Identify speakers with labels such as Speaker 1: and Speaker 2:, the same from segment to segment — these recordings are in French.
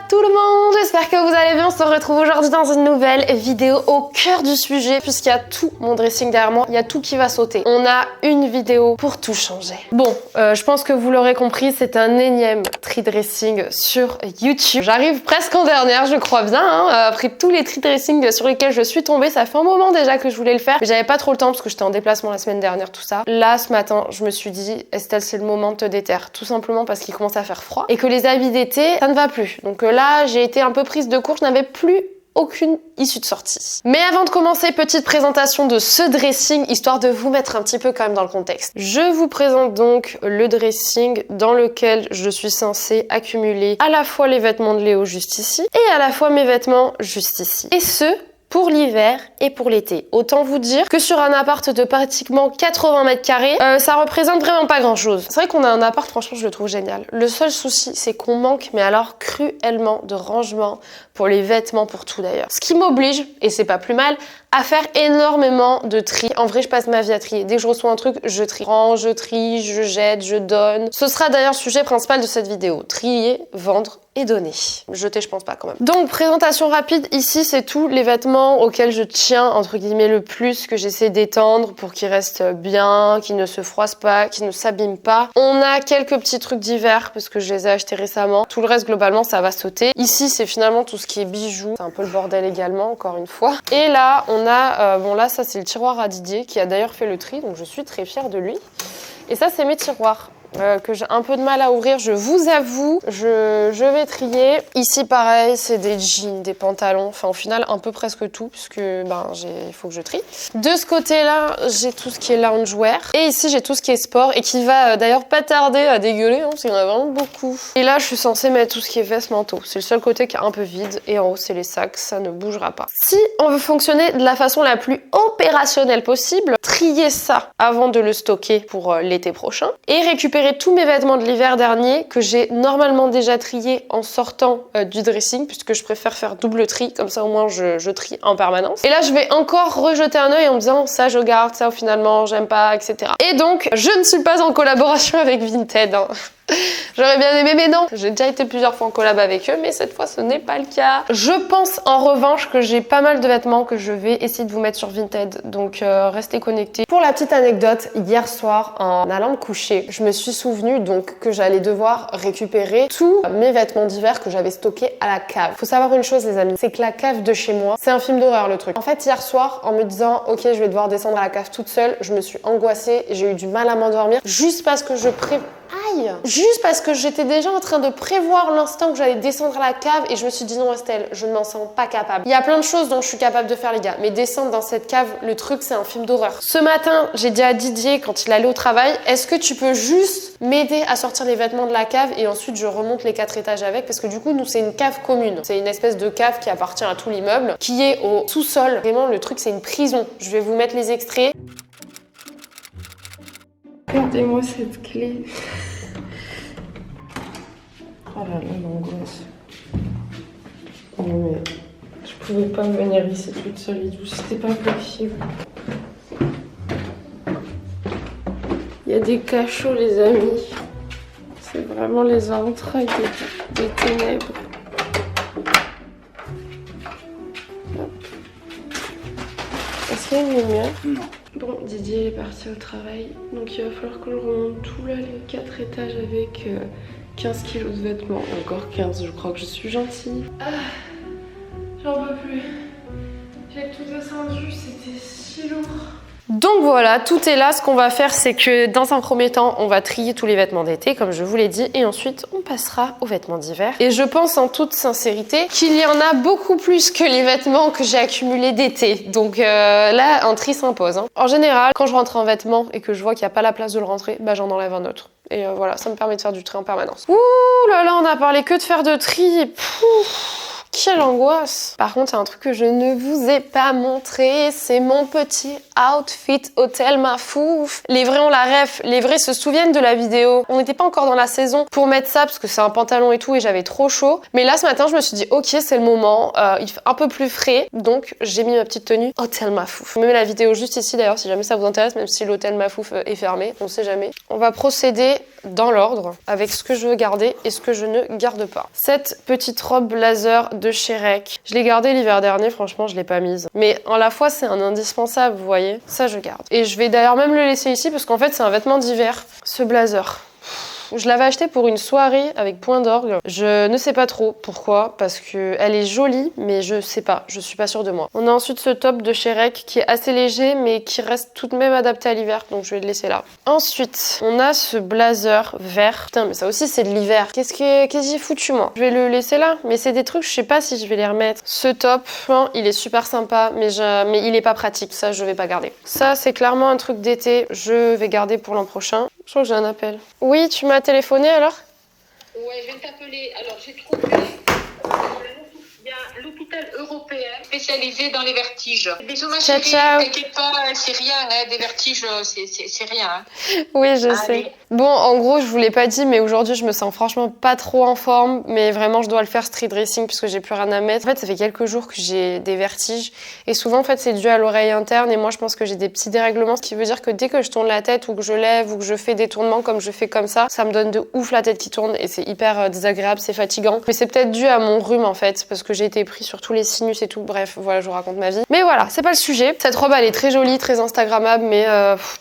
Speaker 1: tout le monde, j'espère que vous allez bien. On se retrouve aujourd'hui dans une nouvelle vidéo au cœur du sujet puisqu'il y a tout mon dressing derrière moi, il y a tout qui va sauter. On a une vidéo pour tout changer. Bon, je pense que vous l'aurez compris, c'est un énième tri dressing sur YouTube. J'arrive presque en dernière, je crois bien, hein. Après tous les tri dressing sur lesquels je suis tombée, ça fait un moment déjà que je voulais le faire, mais j'avais pas trop le temps parce que j'étais en déplacement la semaine dernière, tout ça. Là, ce matin, je me suis dit, Estelle, c'est le moment de te déterre, tout simplement parce qu'il commence à faire froid et que les habits d'été, ça ne va plus. Donc là, j'ai été un peu prise de court, je n'avais plus aucune issue de sortie. Mais avant de commencer, petite présentation de ce dressing, histoire de vous mettre un petit peu quand même dans le contexte. Je vous présente donc le dressing dans lequel je suis censée accumuler à la fois les vêtements de Léo juste ici et à la fois mes vêtements juste ici. Et ce, pour l'hiver et pour l'été. Autant vous dire que sur un appart de pratiquement 80 mètres carrés, ça représente vraiment pas grand chose. C'est vrai qu'on a un appart, franchement, je le trouve génial. Le seul souci, c'est qu'on manque, mais alors cruellement, de rangement pour les vêtements, pour tout d'ailleurs. Ce qui m'oblige, et c'est pas plus mal, à faire énormément de tri. En vrai, je passe ma vie à trier. Dès que je reçois un truc, je trie. Je trie, je jette, je donne. Ce sera d'ailleurs le sujet principal de cette vidéo. Trier, vendre et donner. Jeter, je pense pas quand même. Donc, présentation rapide. Ici, c'est tous les vêtements auxquels je tiens, entre guillemets, le plus, que j'essaie d'étendre pour qu'ils restent bien, qu'ils ne se froissent pas, qu'ils ne s'abîment pas. On a quelques petits trucs d'hiver parce que je les ai achetés récemment. Tout le reste, globalement, ça va sauter. Ici, c'est finalement tout ce qui est bijoux. C'est un peu le bordel également, encore une fois. Et là, on a, bon là, ça c'est le tiroir à Didier qui a d'ailleurs fait le tri, donc je suis très fière de lui. Et ça, c'est mes tiroirs. Que j'ai un peu de mal à ouvrir, je vous avoue, je vais trier. Ici pareil, c'est des jeans, des pantalons, enfin au final un peu presque tout puisque ben il faut que je trie. De ce côté-là, j'ai tout ce qui est loungewear et ici j'ai tout ce qui est sport et qui va d'ailleurs pas tarder à dégueuler hein, parce qu'il y en a vraiment beaucoup. Et là, je suis censée mettre tout ce qui est veste manteau. C'est le seul côté qui est un peu vide et en haut c'est les sacs, ça ne bougera pas. Si on veut fonctionner de la façon la plus opérationnelle possible, trier ça avant de le stocker pour l'été prochain et récupérer tous mes vêtements de l'hiver dernier que j'ai normalement déjà triés en sortant du dressing puisque je préfère faire double tri, comme ça au moins je trie en permanence. Et là je vais encore rejeter un œil en me disant ça je garde, ça finalement j'aime pas, etc. Et donc je ne suis pas en collaboration avec Vinted. Hein. J'aurais bien aimé, mais non. J'ai déjà été plusieurs fois en collab avec eux, mais cette fois, ce n'est pas le cas. Je pense en revanche que j'ai pas mal de vêtements que je vais essayer de vous mettre sur Vinted, donc restez connectés. Pour la petite anecdote, hier soir, en allant me coucher, je me suis souvenu donc que j'allais devoir récupérer tous mes vêtements d'hiver que j'avais stockés à la cave. Faut savoir une chose, les amis, c'est que la cave de chez moi, c'est un film d'horreur le truc. En fait, hier soir, en me disant, ok, je vais devoir descendre à la cave toute seule, je me suis angoissée, j'ai eu du mal à m'endormir, juste parce que juste parce que j'étais déjà en train de prévoir l'instant que j'allais descendre à la cave et je me suis dit non Estelle, je ne m'en sens pas capable. Il y a plein de choses dont je suis capable de faire les gars, mais descendre dans cette cave, le truc c'est un film d'horreur. Ce matin, j'ai dit à Didier quand il allait au travail, est-ce que tu peux juste m'aider à sortir les vêtements de la cave et ensuite je remonte les 4 étages avec parce que du coup nous c'est une cave commune. C'est une espèce de cave qui appartient à tout l'immeuble, qui est au sous-sol. Vraiment le truc c'est une prison. Je vais vous mettre les extraits. Regardez-moi cette clé. Oh là là, l'angoisse. Oh mais je pouvais pas venir ici toute seule et tout, c'était pas possible. Il y a des cachots les amis. C'est vraiment les entrailles des ténèbres. Hop. Est-ce qu'il y a une lumière? Non. Bon, Didier est parti au travail, donc il va falloir que je remonte tout là, les 4 étages avec 15 kilos de vêtements. Encore 15, je crois que je suis gentille. Ah, j'en peux plus. J'ai tout descendu, c'était si lourd. Donc voilà, tout est là. Ce qu'on va faire, c'est que dans un premier temps, on va trier tous les vêtements d'été, comme je vous l'ai dit, et ensuite, on passera aux vêtements d'hiver. Et je pense en toute sincérité qu'il y en a beaucoup plus que les vêtements que j'ai accumulés d'été. Donc là, un tri s'impose. Hein. En général, quand je rentre en vêtements et que je vois qu'il n'y a pas la place de le rentrer, bah j'en enlève un autre. Et voilà, ça me permet de faire du tri en permanence. Ouh là là, on a parlé que de faire de tri. Quelle angoisse! Par contre, il y a un truc que je ne vous ai pas montré, c'est mon petit outfit hôtel Mafouf. Les vrais ont la ref, les vrais se souviennent de la vidéo. On n'était pas encore dans la saison pour mettre ça parce que c'est un pantalon et tout et j'avais trop chaud. Mais là, ce matin, je me suis dit, ok, c'est le moment. Il fait un peu plus frais, donc j'ai mis ma petite tenue hôtel Mafouf. Je mets la vidéo juste ici d'ailleurs, si jamais ça vous intéresse, même si l'hôtel Mafouf est fermé, on sait jamais. On va procéder dans l'ordre avec ce que je veux garder et ce que je ne garde pas. Cette petite robe blazer de chez Rec, je l'ai gardée l'hiver dernier, franchement je l'ai pas mise. Mais en la fois c'est un indispensable, vous voyez, ça je garde. Et je vais d'ailleurs même le laisser ici parce qu'en fait c'est un vêtement d'hiver, ce blazer. Je l'avais acheté pour une soirée avec point d'orgue. Je ne sais pas trop pourquoi, parce qu'elle est jolie, mais je sais pas, je suis pas sûre de moi. On a ensuite ce top de chez Rec qui est assez léger, mais qui reste tout de même adapté à l'hiver, donc je vais le laisser là. Ensuite, on a ce blazer vert. Putain, mais ça aussi c'est de l'hiver. Qu'est-ce que j'ai foutu moi? Je vais le laisser là, mais c'est des trucs, je sais pas si je vais les remettre. Ce top, il est super sympa, mais il est pas pratique, ça je vais pas garder. Ça c'est clairement un truc d'été, je vais garder pour l'an prochain. Je crois que j'ai un appel. Oui, tu m'as téléphoné alors?
Speaker 2: Ouais, je viens de t'appeler. Alors, j'ai trouvé il y a l'hôpital européen spécialisé dans les vertiges. Bisous, ma chérie.
Speaker 1: Ciao.
Speaker 2: T'inquiète pas, c'est rien, hein, des vertiges, c'est rien. Hein.
Speaker 1: Oui, je
Speaker 2: Allez.
Speaker 1: sais. Bon, en gros, je vous l'ai pas dit, mais aujourd'hui, je me sens franchement pas trop en forme. Mais vraiment, je dois le faire street dressing puisque j'ai plus rien à mettre. En fait, ça fait quelques jours que j'ai des vertiges. Et souvent, en fait, c'est dû à l'oreille interne. Et moi, je pense que j'ai des petits dérèglements. Ce qui veut dire que dès que je tourne la tête ou que je lève ou que je fais des tournements comme je fais comme ça me donne de ouf la tête qui tourne. Et c'est hyper désagréable, c'est fatigant. Mais c'est peut-être dû à mon rhume, en fait. Parce que j'ai été pris sur tous les sinus et tout. Bref, voilà, je vous raconte ma vie. Mais voilà, c'est pas le sujet. Cette robe, elle est très jolie, très instagrammable, mais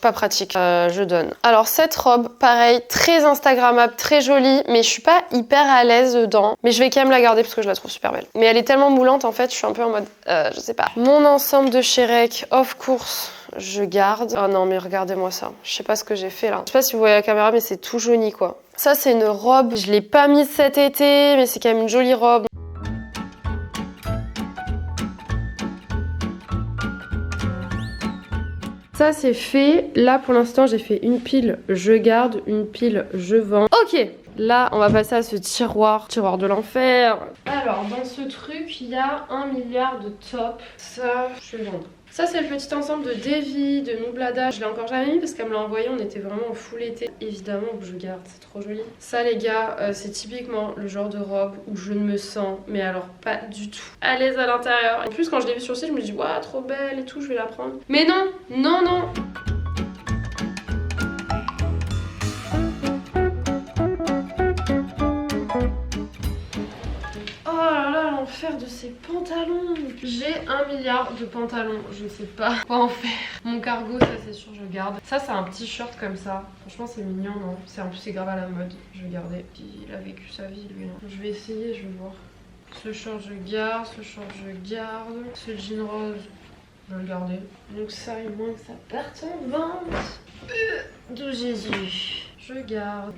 Speaker 1: pas pratique. Je donne. Alors, cette robe, pareil, très instagrammable, très jolie, mais je suis pas hyper à l'aise dedans. Mais je vais quand même la garder parce que je la trouve super belle. Mais elle est tellement moulante, en fait, je suis un peu en mode, je sais pas. Mon ensemble de chez Rec, off course, je garde. Oh non, mais regardez-moi ça. Je sais pas ce que j'ai fait là. Je sais pas si vous voyez la caméra, mais c'est tout jauni, quoi. Ça, c'est une robe. Je l'ai pas mise cet été, mais c'est quand même une jolie robe. Ça c'est fait, là pour l'instant j'ai fait une pile je garde, une pile je vends. Ok, là on va passer à ce tiroir de l'enfer. Alors dans ce truc il y a 1 milliard de tops, ça je vais vendre. Ça c'est le petit ensemble de Devi, de Nublada, je l'ai encore jamais mis parce qu'elle me l'a envoyé, on était vraiment en full été. Évidemment que je garde, c'est trop joli. Ça les gars, c'est typiquement le genre de robe où je ne me sens, mais alors pas du tout, à l'aise à l'intérieur. En plus quand je l'ai vue sur le site, je me dis waouh trop belle et tout, je vais la prendre. Mais non, non, non. Faire de ces pantalons. J'ai 1 milliard de pantalons, je sais pas quoi en faire. Mon cargo, ça c'est sûr je garde. Ça c'est un petit short comme ça. Franchement c'est mignon, non? En plus c'est grave à la mode, je vais garder. Il a vécu sa vie lui. Je vais essayer, je vais voir. Ce short je garde, ce short je garde. Ce jean rose, je vais le garder. Donc ça, il moins que ça parte en vente. De Jésus. Je garde,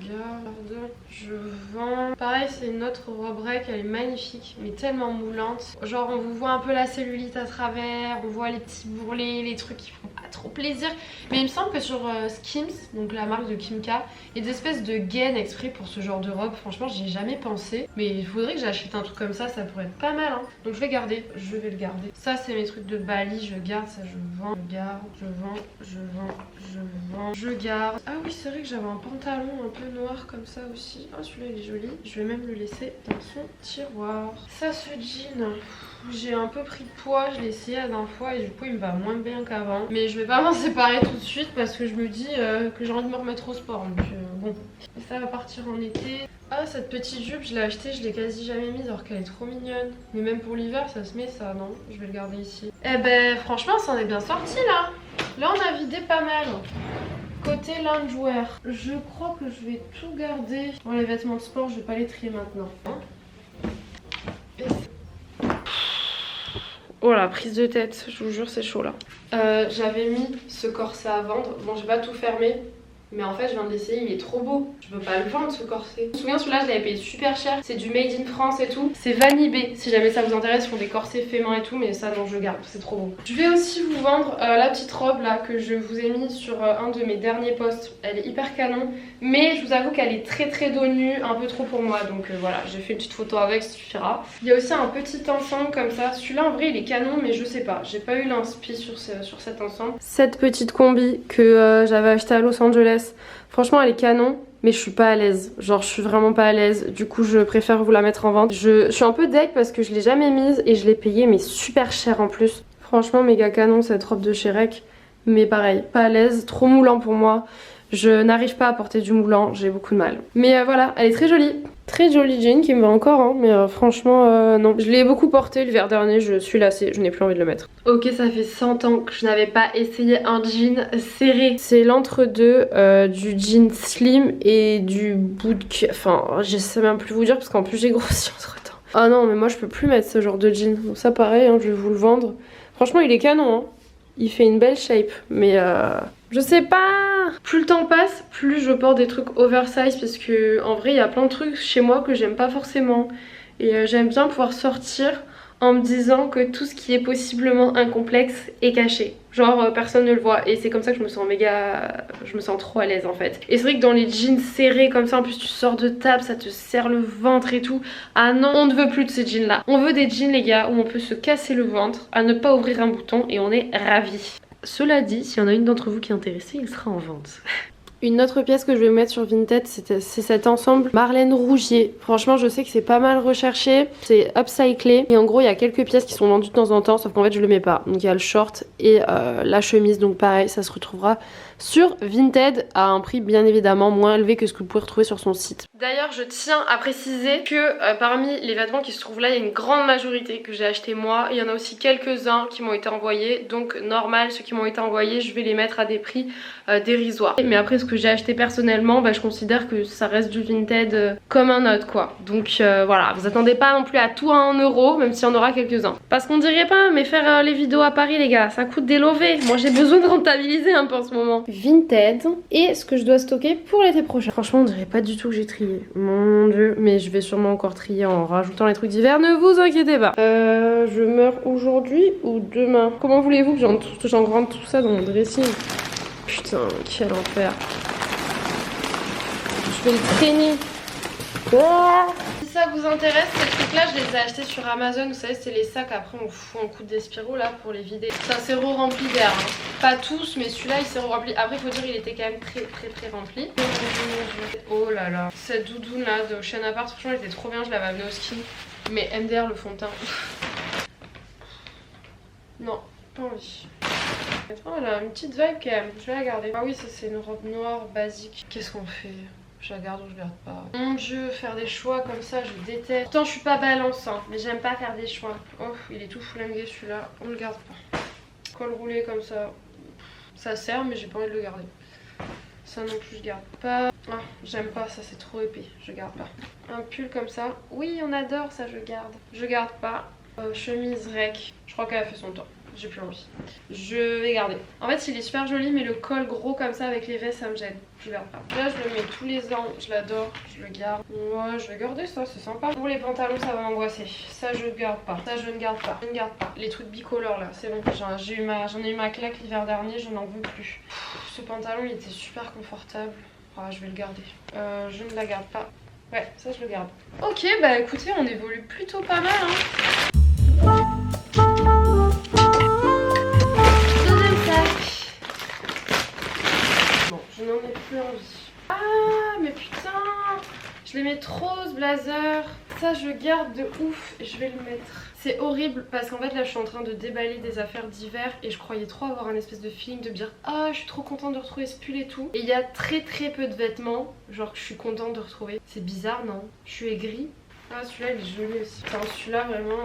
Speaker 1: je vends. Pareil, c'est une autre robe Rec, elle est magnifique, mais tellement moulante. Genre, on vous voit un peu la cellulite à travers, on voit les petits bourrelets, les trucs qui font pas trop plaisir. Mais il me semble que sur Skims, donc la marque de Kimka, il y a des espèces de gaines exprès pour ce genre de robe. Franchement, j'y ai jamais pensé, mais il faudrait que j'achète un truc comme ça pourrait être pas mal. Hein. Donc je vais garder, je vais le garder. Ça, c'est mes trucs de Bali, je garde, ça je vends, je garde, je vends, je vends, je vends, je garde. Ah oui, c'est vrai que j'avais un pantalon un peu noir comme ça aussi. Ah, celui-là il est joli. Je vais même le laisser dans son tiroir. Ça, ce jean, j'ai un peu pris de poids. Je l'ai essayé la dernière fois et du coup il me va moins bien qu'avant. Mais je vais pas m'en séparer tout de suite parce que je me dis que j'ai envie de me remettre au sport. Donc bon. Et ça va partir en été. Ah, cette petite jupe, je l'ai achetée, je l'ai quasi jamais mise alors qu'elle est trop mignonne. Mais même pour l'hiver, ça se met ça, non? Je vais le garder ici. Eh ben, franchement, ça en est bien sorti là. Là, on a vidé pas mal. Côté loungewear, je crois que je vais tout garder. Bon, les vêtements de sport, je vais pas les trier maintenant. Oh la prise de tête, je vous jure, c'est chaud là. J'avais mis ce corset à vendre. Bon, j'ai pas tout fermé. Mais en fait je viens de l'essayer, il est trop beau. Je veux pas le vendre ce corset. Je me souviens celui-là je l'avais payé super cher. C'est du made in France et tout. C'est Vanibé si jamais ça vous intéresse. Ils font des corsets faits main et tout. Mais ça non je garde, c'est trop beau. Je vais aussi vous vendre la petite robe là que je vous ai mis sur un de mes derniers posts. Elle est hyper canon. Mais je vous avoue qu'elle est très dos nu. Un peu trop pour moi. Donc voilà, j'ai fait une petite photo avec, ça suffira. Il y a aussi un petit ensemble comme ça. Celui-là en vrai il est canon mais je sais pas. J'ai pas eu l'inspi sur cet ensemble. Cette petite combi que j'avais achetée à Los Angeles. Franchement elle est canon mais je suis pas à l'aise, genre je suis vraiment pas à l'aise, du coup je préfère vous la mettre en vente. Je suis un peu deg parce que je l'ai jamais mise et je l'ai payée mais super cher en plus. Franchement méga canon cette robe de chez Rec, mais pareil, pas à l'aise, trop moulant pour moi. Je n'arrive pas à porter du moulant, j'ai beaucoup de mal. Mais voilà, elle est très jolie. Très jolie jean qui me va encore, hein, mais franchement non. Je l'ai beaucoup porté l'hiver dernier, je suis lassée, je n'ai plus envie de le mettre. Ok, ça fait 100 ans que je n'avais pas essayé un jean serré. C'est l'entre-deux du jean slim et du boot... Enfin, je sais même plus vous dire parce qu'en plus j'ai grossi entre temps. Ah non, mais moi je peux plus mettre ce genre de jean. Donc ça pareil, hein, je vais vous le vendre. Franchement il est canon, hein. Il fait une belle shape, mais je sais pas. Plus le temps passe, plus je porte des trucs oversize parce que en vrai il y a plein de trucs chez moi que j'aime pas forcément. Et j'aime bien pouvoir sortir en me disant que tout ce qui est possiblement incomplexe est caché. Genre personne ne le voit et c'est comme ça que je me sens trop à l'aise en fait. Et c'est vrai que dans les jeans serrés comme ça, en plus tu sors de table, ça te serre le ventre et tout. Ah non, on ne veut plus de ces jeans là. On veut des jeans les gars où on peut se casser le ventre, à ne pas ouvrir un bouton et on est ravis. Cela dit, s'il y en a une d'entre vous qui est intéressée, il sera en vente. Une autre pièce que je vais mettre sur Vinted, c'est cet ensemble Marlène Rougier. Franchement, je sais que c'est pas mal recherché, c'est upcyclé. Et en gros, il y a quelques pièces qui sont vendues de temps en temps, sauf qu'en fait, je le mets pas. Donc il y a le short et la chemise, donc pareil, ça se retrouvera sur Vinted à un prix bien évidemment moins élevé que ce que vous pouvez retrouver sur son site. D'ailleurs, je tiens à préciser que parmi les vêtements qui se trouvent là, il y a une grande majorité que j'ai acheté moi. Il y en a aussi quelques-uns qui m'ont été envoyés, donc normal, ceux qui m'ont été envoyés, je vais les mettre à des prix dérisoires. Mais après, ce que j'ai acheté personnellement, bah, je considère que ça reste du Vinted comme un autre quoi. Donc voilà, vous attendez pas non plus à tout à 1 euro, même s'il y en aura quelques-uns. Parce qu'on dirait pas, mais faire les vidéos à Paris les gars, ça coûte des lovés. Moi j'ai besoin de rentabiliser un peu en ce moment. Vinted et ce que je dois stocker pour l'été prochain. Franchement on dirait pas du tout que j'ai trié, mon dieu, mais je vais sûrement encore trier en rajoutant les trucs d'hiver, ne vous inquiétez pas. Je meurs aujourd'hui ou demain? Comment voulez-vous que j'engrange tout ça dans mon dressing? Putain, quel enfer. Je vais le traîner. Si ça vous intéresse, ces trucs là je les ai achetés sur Amazon. Vous savez c'est les sacs, après on fout un coup de Despiro là pour les vider. C'est un sirop rempli d'air, hein. Pas tous mais celui-là il s'est rempli. Après il faut dire il était quand même très rempli. Oh là là, cette doudoune là de Ocean Apart, franchement elle était trop bien, je l'avais amenée au ski. Mais MDR le fond de teint. Non, pas envie. Oh elle a une petite vibe quand même, je vais la garder. Ah oui ça c'est une robe noire basique. Qu'est-ce qu'on fait? Je la garde ou je la garde pas. Mon dieu, faire des choix comme ça, je déteste. Pourtant, je suis pas balance, hein, mais j'aime pas faire des choix. Oh, il est tout flingué celui-là. On le garde pas. Col roulé comme ça, ça sert, mais j'ai pas envie de le garder. Ça non plus, je garde pas. Ah, j'aime pas, ça c'est trop épais. Je garde pas. Un pull comme ça. Oui, on adore ça, je garde. Je garde pas. Chemise rec. Je crois qu'elle a fait son temps. J'ai plus envie. Je vais garder. En fait il est super joli mais le col gros comme ça avec les vestes ça me gêne. Je garde pas. Là je le mets tous les ans, je l'adore, je le garde. Ouais je vais garder ça, c'est sympa. Pour les pantalons ça va m'angoisser. Ça je garde pas. Ça je ne garde pas. Je ne garde pas. Les trucs bicolores là, c'est bon. J'en ai eu ma claque l'hiver dernier, je n'en veux plus. Ce pantalon il était super confortable. Ah, je vais le garder. Je ne la garde pas. Ouais, ça je le garde. Ok bah écoutez on évolue plutôt pas mal hein. Je n'en ai plus envie. Ah mais putain, je les mets trop ce blazer. Ça je garde de ouf et je vais le mettre. C'est horrible parce qu'en fait là je suis en train de déballer des affaires d'hiver et je croyais trop avoir un espèce de feeling de me dire ah je suis trop contente de retrouver ce pull et tout. Et il y a très peu de vêtements genre que je suis contente de retrouver. C'est bizarre non? Je suis aigrie. Ah celui-là il est joli aussi. Enfin celui-là vraiment...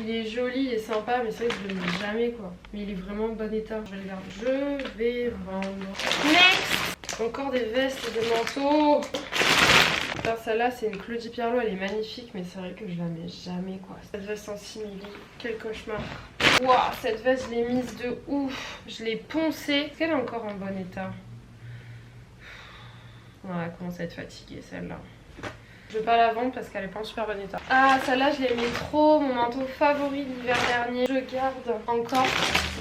Speaker 1: Il est joli, il est sympa, mais c'est vrai que je le mets jamais quoi. Mais il est vraiment en bon état. Je vais le garder. Je vais vendre. Next! Encore des vestes et des manteaux. Alors celle-là c'est une Claudie Pierlot, elle est magnifique, mais c'est vrai que je la mets jamais quoi. Cette veste en simili, quel cauchemar. Waouh, cette veste je l'ai mise de ouf. Je l'ai poncée. Est-ce qu'elle est encore en bon état? Non, elle commence à être fatiguée celle-là. Je vais pas la vendre parce qu'elle est pas en super bon état. Ah, celle-là, je l'aimais trop. Mon manteau favori l'hiver dernier. Je garde encore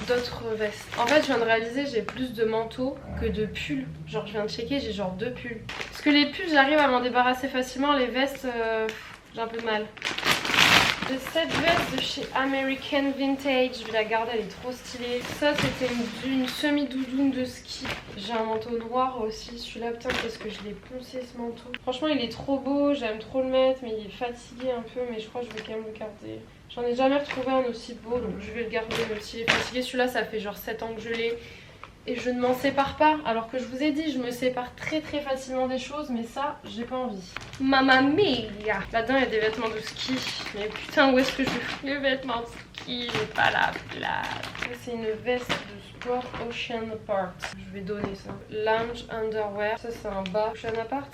Speaker 1: d'autres vestes. En fait, je viens de réaliser, j'ai plus de manteaux que de pulls. Genre, je viens de checker, j'ai genre 2 pulls. Parce que les pulls, j'arrive à m'en débarrasser facilement. Les vestes, j'ai un peu mal. J'ai cette veste de chez American Vintage, je vais la garder, elle est trop stylée. Ça c'était une semi-doudoune de ski. J'ai un manteau noir aussi, celui-là putain qu'est-ce que je l'ai poncé ce manteau. Franchement il est trop beau, j'aime trop le mettre mais il est fatigué un peu mais je crois que je vais quand même le garder. J'en ai jamais retrouvé un aussi beau donc je vais le garder même s'il est fatigué. Celui-là ça fait genre 7 ans que je l'ai. Et je ne m'en sépare pas, alors que je vous ai dit, je me sépare très facilement des choses, mais ça, j'ai pas envie. Mamma mia! Là-dedans, il y a des vêtements de ski. Mais putain, où est-ce que je fous les vêtements de ski? J'ai pas la place. C'est une veste de sport Ocean Apart. Je vais donner ça. Lounge underwear. Ça, c'est un bas Ocean Apart.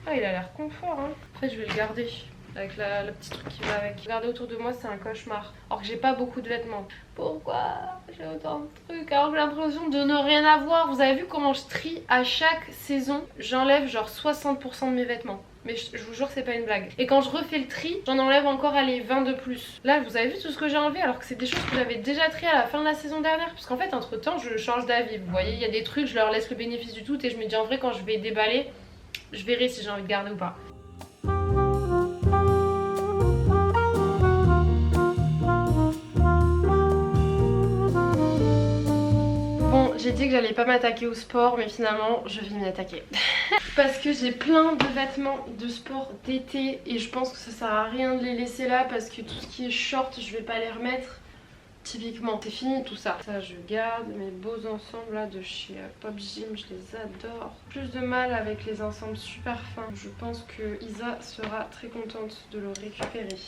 Speaker 1: Ah, il a l'air confort, hein. En fait, je vais le garder. Avec le petit truc qui va avec. Regarder autour de moi, c'est un cauchemar. Alors que j'ai pas beaucoup de vêtements. Pourquoi j'ai autant de trucs alors que j'ai l'impression de ne rien avoir? Vous avez vu comment je trie à chaque saison? J'enlève genre 60% de mes vêtements. Mais je vous jure, c'est pas une blague. Et quand je refais le tri, j'en enlève encore allez 20 de plus. Là, vous avez vu tout ce que j'ai enlevé alors que c'est des choses que j'avais déjà triées à la fin de la saison dernière. Parce qu'en fait, entre temps, je change d'avis. Vous voyez, il y a des trucs, je leur laisse le bénéfice du doute et je me dis en vrai, quand je vais déballer, je verrai si j'ai envie de garder ou pas. J'ai dit que j'allais pas m'attaquer au sport mais finalement je vais m'y attaquer. Parce que j'ai plein de vêtements de sport d'été et je pense que ça sert à rien de les laisser là parce que tout ce qui est short je vais pas les remettre. Typiquement c'est fini tout ça. Ça je garde mes beaux ensembles là de chez Pop Gym, je les adore. Plus de mal avec les ensembles super fins. Je pense que Isa sera très contente de le récupérer.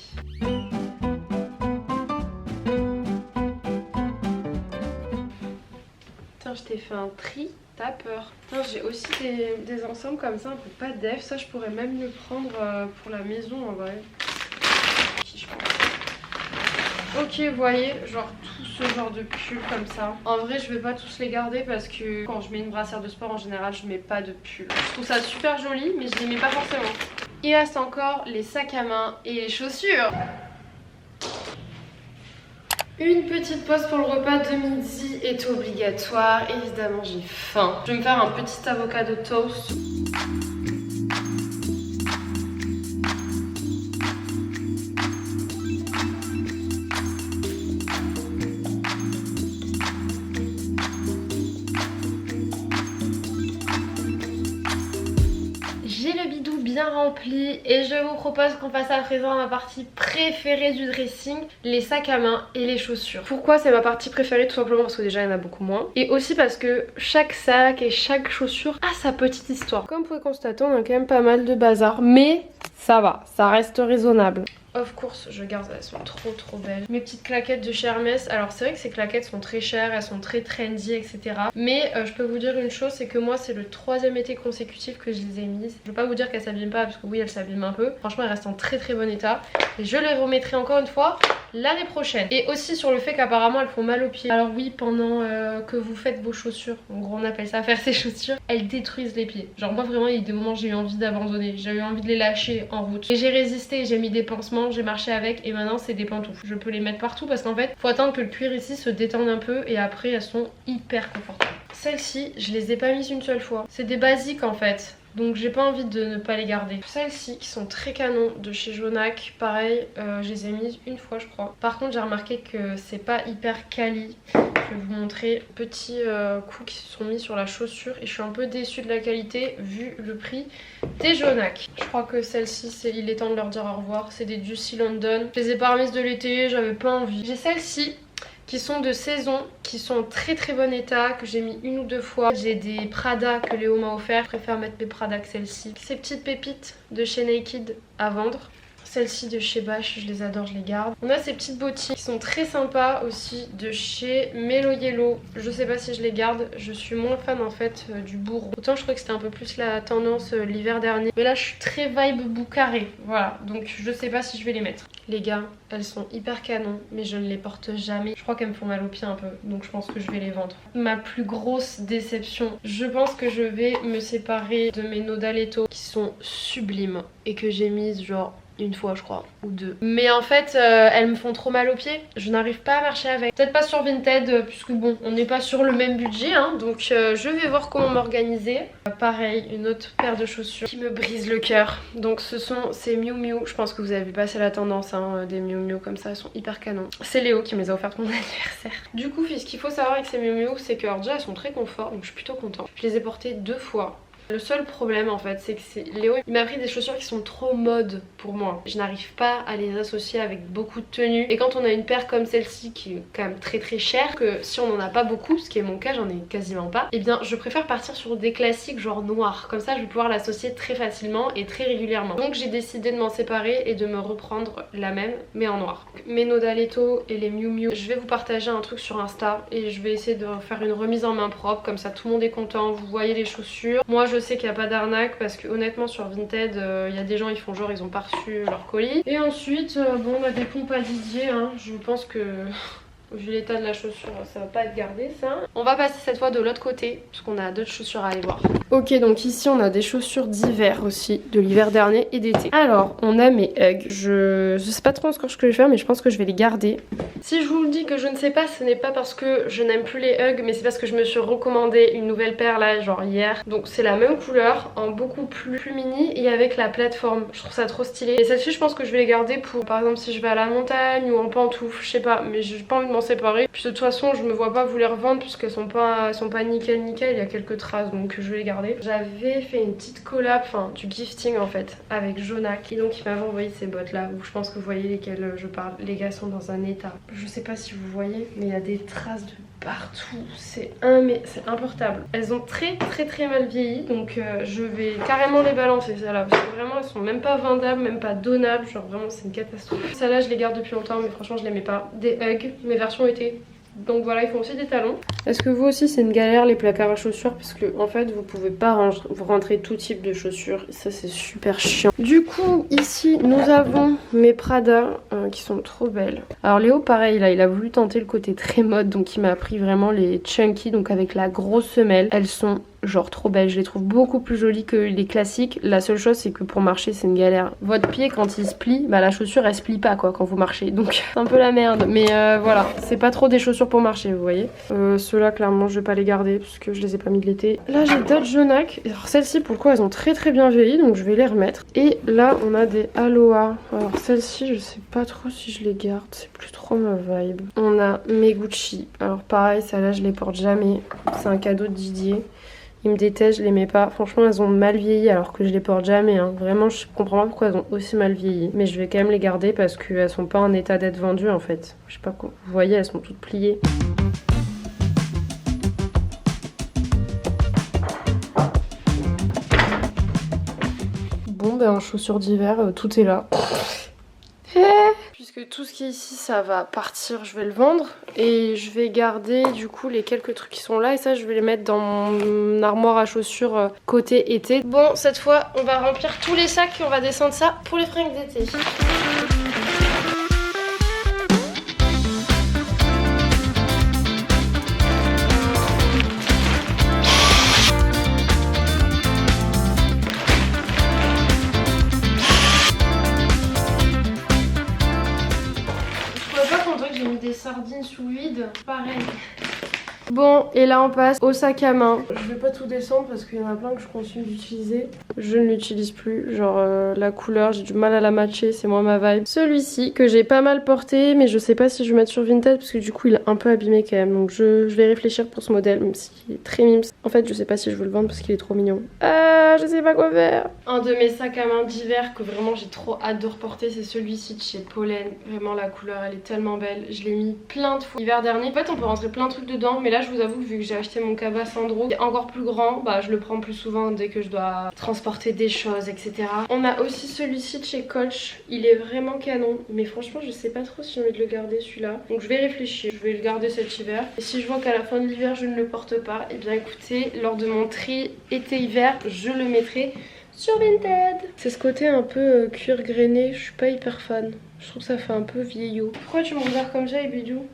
Speaker 1: Je t'ai fait un tri, t'as peur. J'ai aussi des ensembles comme ça, un peu pas def. Ça, je pourrais même le prendre pour la maison en vrai. Je pense. Ok, vous voyez, genre tout ce genre de pull comme ça. En vrai, je vais pas tous les garder parce que quand je mets une brassière de sport, en général, je mets pas de pull. Je trouve ça super joli, mais je les mets pas forcément. Il reste encore les sacs à main et les chaussures. Une petite pause pour le repas de midi est obligatoire. Évidemment, j'ai faim. Je vais me faire un petit avocado toast. J'ai le bidou bien rempli et je vous propose qu'on passe à présent à ma partie préférée du dressing, les sacs à main et les chaussures. Pourquoi c'est ma partie préférée? Tout simplement parce que déjà il y en a beaucoup moins et aussi parce que chaque sac et chaque chaussure a sa petite histoire. Comme vous pouvez constater, on a quand même pas mal de bazar mais ça va, ça reste raisonnable. Of course, je garde, elles sont trop belles. Mes petites claquettes de chez Hermès. Alors c'est vrai que ces claquettes sont très chères, elles sont très trendy, etc. Mais je peux vous dire une chose, c'est que moi c'est le 3e été consécutif que je les ai mises. Je veux pas vous dire qu'elles s'abîment pas parce que oui elles s'abîment un peu. Franchement elles restent en très bon état. Et je les remettrai encore une fois l'année prochaine. Et aussi sur le fait qu'apparemment elles font mal aux pieds. Alors oui, pendant que vous faites vos chaussures, en gros on appelle ça faire ses chaussures, elles détruisent les pieds. Genre moi vraiment il y a des moments j'ai eu envie d'abandonner, j'ai eu envie de les lâcher en route. Et j'ai résisté, j'ai mis des pansements, j'ai marché avec et maintenant c'est des pantoufles. Je peux les mettre partout parce qu'en fait faut attendre que le cuir ici se détende un peu et après elles sont hyper confortables. Celles-ci je les ai pas mises une seule fois. C'est des basiques en fait. Donc j'ai pas envie de ne pas les garder. Celles-ci qui sont très canons de chez Jonac, pareil, je les ai mises une fois je crois. Par contre j'ai remarqué que c'est pas hyper quali. Je vais vous montrer petits coups qui se sont mis sur la chaussure et je suis un peu déçue de la qualité vu le prix des Jonac. Je crois que celles-ci, il est temps de leur dire au revoir. C'est des Juicy London. Je les ai pas remises de l'été, j'avais pas envie. J'ai celles-ci qui sont de saison, qui sont en très bon état, que j'ai mis une ou deux fois. J'ai des Prada que Léo m'a offert. Je préfère mettre mes Prada que celles-ci. Ces petites pépites de chez Naked à vendre. Celles-ci de chez Bash, je les adore, je les garde. On a ces petites bottines qui sont très sympas aussi de chez Mellow Yellow. Je sais pas si je les garde, je suis moins fan en fait du bourreau. Autant je trouvais que c'était un peu plus la tendance l'hiver dernier. Mais là je suis très vibe boucaré. Voilà, donc je sais pas si je vais les mettre. Les gars, elles sont hyper canon, mais je ne les porte jamais. Je crois qu'elles me font mal aux pieds un peu, donc je pense que je vais les vendre. Ma plus grosse déception, je pense que je vais me séparer de mes Nodaletto qui sont sublimes et que j'ai mises genre une fois je crois, ou deux. Mais en fait elles me font trop mal aux pieds, je n'arrive pas à marcher avec. Peut-être pas sur Vinted puisque bon on n'est pas sur le même budget hein, donc je vais voir comment m'organiser. Pareil, une autre paire de chaussures qui me brise le cœur. Donc ce sont ces Miu Miu, je pense que vous avez vu passer la tendance hein, des Miu Miu comme ça, elles sont hyper canons. C'est Léo qui me les a offertes pour mon anniversaire. Du coup ce qu'il faut savoir avec ces Miu Miu c'est que alors, déjà elles sont très confort donc je suis plutôt contente. Je les ai portées 2 fois. Le seul problème en fait c'est que Léo il m'a pris des chaussures qui sont trop mode pour moi. Je n'arrive pas à les associer avec beaucoup de tenues. Et quand on a une paire comme celle-ci qui est quand même très très chère, que si on en a pas beaucoup, ce qui est mon cas, j'en ai quasiment pas, et bien je préfère partir sur des classiques genre noirs. Comme ça je vais pouvoir l'associer très facilement et très régulièrement. Donc j'ai décidé de m'en séparer et de me reprendre la même mais en noir. Mes Nodaletto et les Miu Miu, je vais vous partager un truc sur Insta et je vais essayer de faire une remise en main propre. Comme ça tout le monde est content, vous voyez les chaussures. Moi je sais qu'il n'y a pas d'arnaque parce que honnêtement sur Vinted il y a des gens ils font genre ils ont pas reçu leur colis. Et ensuite bon on a des pompes à Didier hein. Je pense que vu l'état de la chaussure ça va pas être gardé ça. On va passer cette fois de l'autre côté parce qu'on a d'autres chaussures à aller voir. Ok donc ici on a des chaussures d'hiver aussi, de l'hiver dernier et d'été. Alors on a mes Ugg, je sais pas trop encore ce que je vais faire mais je pense que je vais les garder. Si je vous le dis que je ne sais pas, ce n'est pas parce que je n'aime plus les Ugg mais c'est parce que je me suis recommandé une nouvelle paire là genre hier. Donc c'est la même couleur en beaucoup plus mini et avec la plateforme, je trouve ça trop stylé. Et celle-ci je pense que je vais les garder pour par exemple si je vais à la montagne ou en pantoufles, je sais pas, mais j'ai pas envie de m'en séparer. Puis de toute façon je me vois pas vous les revendre puisqu'elles sont pas nickel, il y a quelques traces donc je vais les garder. J'avais fait une petite collab, enfin du gifting en fait avec Jonak et donc il m'avait envoyé ces bottes là où je pense que vous voyez lesquelles je parle. Les gars sont dans un état, je sais pas si vous voyez mais il y a des traces de partout, c'est importable. Elles ont très mal vieilli donc je vais carrément les balancer celles-là parce que vraiment elles sont même pas vendables, même pas donnables, genre vraiment c'est une catastrophe. Celles-là je les garde depuis longtemps mais franchement je les mets pas. Des Ugg, mes versions été. Donc voilà, ils font aussi des talons. Est-ce que vous aussi c'est une galère les placards à chaussures parce que en fait vous pouvez pas rentrer tout type de chaussures et ça c'est super chiant. Du coup ici nous avons mes Prada qui sont trop belles. Alors Léo pareil là il a voulu tenter le côté très mode donc il m'a pris vraiment les chunky donc avec la grosse semelle. Elles sont genre trop belles, je les trouve beaucoup plus jolies que les classiques. La seule chose c'est que pour marcher c'est une galère. Votre pied quand il se plie, bah la chaussure elle se plie pas quoi quand vous marchez donc c'est un peu la merde. Mais voilà, c'est pas trop des chaussures pour marcher vous voyez. Ceux-là clairement je vais pas les garder parce que je les ai pas mis de l'été. Là j'ai d'autres Jonak. Alors celles-ci pour le coup elles ont très bien vieilli donc je vais les remettre. Et là on a des Aloha. Alors celles-ci je sais pas trop si je les garde, c'est plus trop ma vibe. On a mes Gucci. Alors pareil celles-là je les porte jamais, c'est un cadeau de Didier. Il me déteste, je les mets pas. Franchement, elles ont mal vieilli alors que je les porte jamais. Hein. Vraiment, je comprends pas pourquoi elles ont aussi mal vieilli. Mais je vais quand même les garder parce qu'elles sont pas en état d'être vendues en fait. Je sais pas quoi. Vous voyez, elles sont toutes pliées. Bon, ben en chaussures d'hiver, tout est là. Puisque tout ce qui est ici ça va partir, je vais le vendre et je vais garder du coup les quelques trucs qui sont là et ça je vais les mettre dans mon armoire à chaussures côté été. Bon cette fois on va remplir tous les sacs et on va descendre ça pour les fringues d'été. Des sardines sous vide, pareil. Bon, et là on passe au sac à main. Je vais pas tout descendre parce qu'il y en a plein que je continue d'utiliser. Je ne l'utilise plus, genre la couleur, j'ai du mal à la matcher, c'est moins ma vibe. Celui-ci que j'ai pas mal porté, mais je sais pas si je vais mettre sur Vinted parce que du coup il est un peu abîmé quand même. Donc je vais réfléchir pour ce modèle, même s'il est très mimes. En fait, je sais pas si je veux le vendre parce qu'il est trop mignon. Je sais pas quoi faire. Un de mes sacs à main d'hiver que vraiment j'ai trop hâte de reporter, c'est celui-ci de chez Pollen. Vraiment la couleur elle est tellement belle. Je l'ai mis plein de fois l'hiver dernier. En fait, on peut rentrer plein de trucs dedans, mais là là je vous avoue que vu que j'ai acheté mon cabas Sandro encore plus grand, bah je le prends plus souvent dès que je dois transporter des choses, etc. On a aussi celui-ci de chez Coach, il est vraiment canon, mais franchement je sais pas trop si j'ai envie de le garder celui-là. Donc je vais réfléchir, je vais le garder cet hiver. Et si je vois qu'à la fin de l'hiver je ne le porte pas, et bien écoutez, lors de mon tri été-hiver, je le mettrai sur Vinted. C'est ce côté un peu cuir grainé, je suis pas hyper fan. Je trouve que ça fait un peu vieillot. Pourquoi tu me regardes comme ça, Ebidou?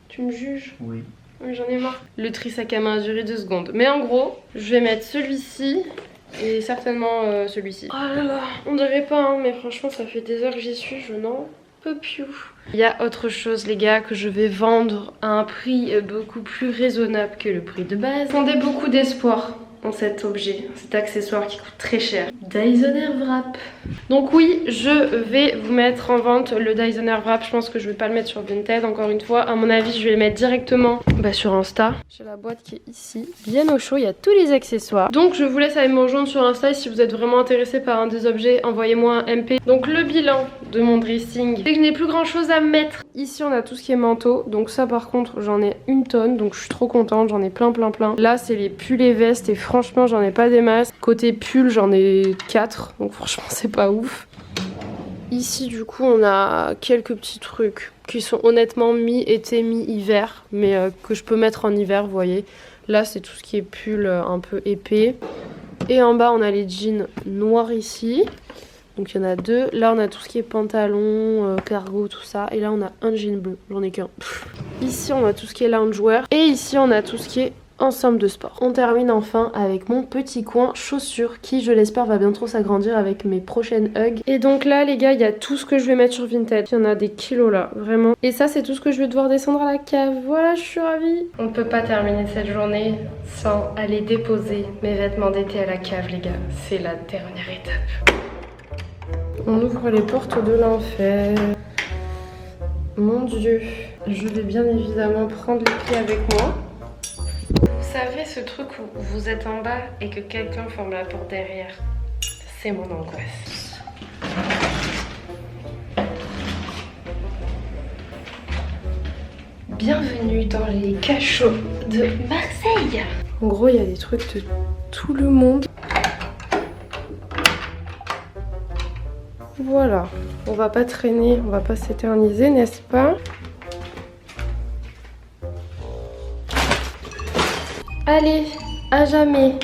Speaker 1: Tu me juges?
Speaker 3: Oui.
Speaker 1: Oui, j'en ai marre. Le tri sac à main a duré 2 secondes. Mais en gros, je vais mettre celui-ci et certainement celui-ci. Oh là là, on dirait pas, hein, mais franchement, ça fait des heures que j'y suis, je n'en peux plus. Il y a autre chose, les gars, que je vais vendre à un prix beaucoup plus raisonnable que le prix de base. J'avais beaucoup d'espoir en cet objet, cet accessoire qui coûte très cher. Dyson Airwrap. Donc oui, je vais vous mettre en vente le Dyson Airwrap. Je pense que je vais pas le mettre sur Vinted encore une fois. À mon avis, je vais le mettre directement sur Insta. J'ai la boîte qui est ici, bien au chaud, il y a tous les accessoires. Donc je vous laisse aller me rejoindre sur Insta et si vous êtes vraiment intéressé par un des objets, envoyez-moi un MP. Donc le bilan de mon dressing, c'est que je n'ai plus grand chose à mettre. Ici on a tout ce qui est manteau, donc ça par contre j'en ai une tonne, donc je suis trop contente, j'en ai plein. Là c'est les pulls et vestes et franchement j'en ai pas des masses. Côté pull j'en ai 4, donc franchement c'est pas ouf. Ici du coup on a quelques petits trucs qui sont honnêtement mi-été, mi-hiver, mais que je peux mettre en hiver, vous voyez. Là c'est tout ce qui est pull un peu épais. Et en bas on a les jeans noirs ici. Donc il y en a 2. Là on a tout ce qui est pantalon, cargo, tout ça. Et là on a un jean bleu, j'en ai qu'un. Ici on a tout ce qui est loungewear. Et ici on a tout ce qui est ensemble de sport. On termine enfin avec mon petit coin chaussures qui je l'espère va bientôt s'agrandir avec mes prochaines Ugg. Et donc là les gars il y a tout ce que je vais mettre sur Vinted. Il y en a des kilos là vraiment. Et ça c'est tout ce que je vais devoir descendre à la cave. Voilà, je suis ravie. On ne peut pas terminer cette journée sans aller déposer mes vêtements d'été à la cave les gars. C'est la dernière étape. On ouvre les portes de l'enfer. Mon Dieu. Je vais bien évidemment prendre les pieds avec moi. Vous savez ce truc où vous êtes en bas et que quelqu'un ferme la porte derrière? C'est mon angoisse. Bienvenue dans les cachots de Marseille. En gros il y a des trucs de tout le monde. Voilà, on va pas traîner, on va pas s'éterniser, n'est-ce pas? Allez, à jamais.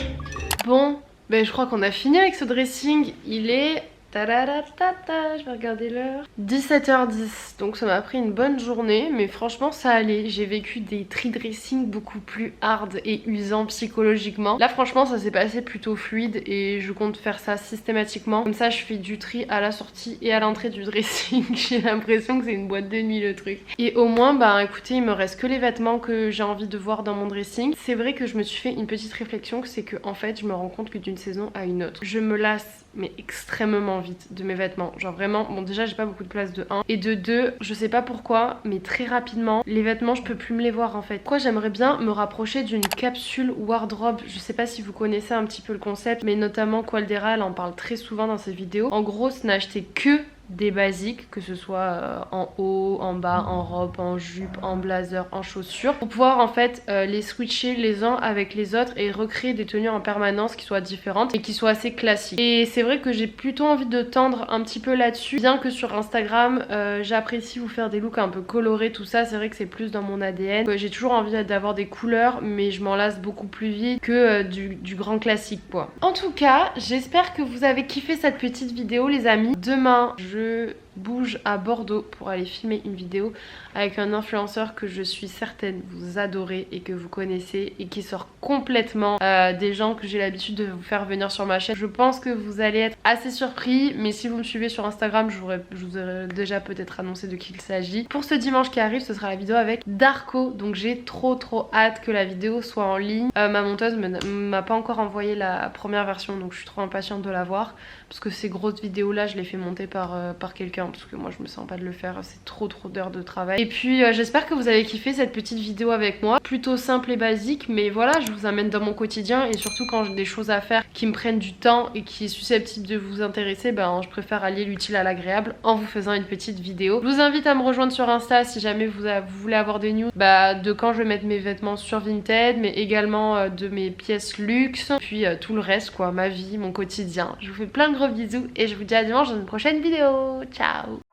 Speaker 1: Bon, je crois qu'on a fini avec ce dressing. Il est... je vais regarder l'heure. 17h10, donc ça m'a pris une bonne journée, mais franchement ça allait. J'ai vécu des tri-dressing beaucoup plus hard et usants psychologiquement. Là franchement ça s'est passé plutôt fluide et je compte faire ça systématiquement. Comme ça je fais du tri à la sortie et à l'entrée du dressing. J'ai l'impression que c'est une boîte de nuit le truc. Et au moins écoutez, il me reste que les vêtements que j'ai envie de voir dans mon dressing. C'est vrai que je me suis fait une petite réflexion, c'est que en fait je me rends compte que d'une saison à une autre, je me lasse mais extrêmement vite de mes vêtements. Genre vraiment, bon déjà j'ai pas beaucoup de place de 1 et de 2, je sais pas pourquoi, mais très rapidement, les vêtements je peux plus me les voir en fait. Pourquoi j'aimerais bien me rapprocher d'une capsule wardrobe. Je sais pas si vous connaissez un petit peu le concept, mais notamment Qualdera, elle en parle très souvent dans ses vidéos. En gros, ce n'a acheté que des basiques, que ce soit en haut, en bas, en robe, en jupe, en blazer, en chaussures, pour pouvoir en fait les switcher les uns avec les autres et recréer des tenues en permanence qui soient différentes et qui soient assez classiques. Et c'est vrai que j'ai plutôt envie de tendre un petit peu là-dessus, bien que sur Instagram j'apprécie vous faire des looks un peu colorés, tout ça, c'est vrai que c'est plus dans mon ADN. J'ai toujours envie d'avoir des couleurs, mais je m'en lasse beaucoup plus vite que du grand classique quoi. En tout cas, j'espère que vous avez kiffé cette petite vidéo les amis. Demain, je bouge à Bordeaux pour aller filmer une vidéo avec un influenceur que je suis certaine vous adorez et que vous connaissez et qui sort complètement des gens que j'ai l'habitude de vous faire venir sur ma chaîne. Je pense que vous allez être assez surpris, mais si vous me suivez sur Instagram, je vous aurais déjà peut-être annoncé de qui il s'agit. Pour ce dimanche qui arrive, ce sera la vidéo avec Darko, donc j'ai trop hâte que la vidéo soit en ligne. Ma monteuse m'a pas encore envoyé la première version, donc je suis trop impatiente de la voir parce que ces grosses vidéos là je les fais monter par quelqu'un hein, parce que moi je me sens pas de le faire, c'est trop d'heures de travail. Et puis j'espère que vous avez kiffé cette petite vidéo avec moi, plutôt simple et basique, mais voilà, je vous amène dans mon quotidien et surtout quand j'ai des choses à faire qui me prennent du temps et qui est susceptible de vous intéresser, ben je préfère allier l'utile à l'agréable en vous faisant une petite vidéo. Je vous invite à me rejoindre sur Insta si jamais vous voulez avoir des news de quand je vais mettre mes vêtements sur Vinted, mais également de mes pièces luxe, puis tout le reste quoi, ma vie, mon quotidien. Je vous fais plein de gros bisous et je vous dis à dimanche dans une prochaine vidéo. Ciao!